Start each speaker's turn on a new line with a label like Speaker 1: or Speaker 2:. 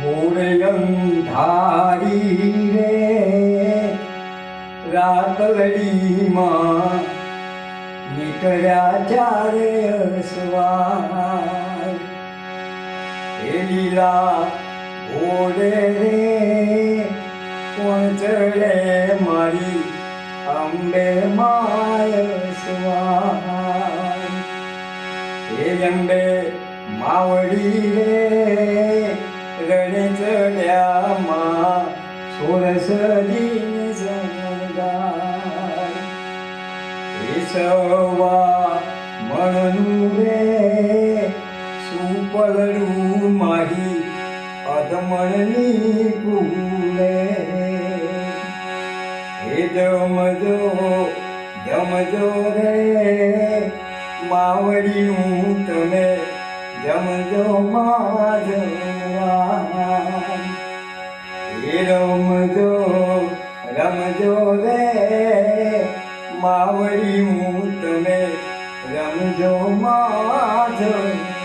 Speaker 1: ઘોરે અંધારી રે રાતલડીમાં નીકળ્યા ચારે અસવાર એ લીલા ઘોડે રે કોણ ચડે મારી અંબે માય સવાર એ અંબે માવડી રે રણે ચડ્યા માં સોરસ દીને સંગાર એ સવા મણનું રે સુપલડું મારી અધમણની કુલે હે જમજો જમજો રે માવડીનું તમે જમજો માધવા હે રમજો રમજો રે માવડીનું તમે રમજો માધવા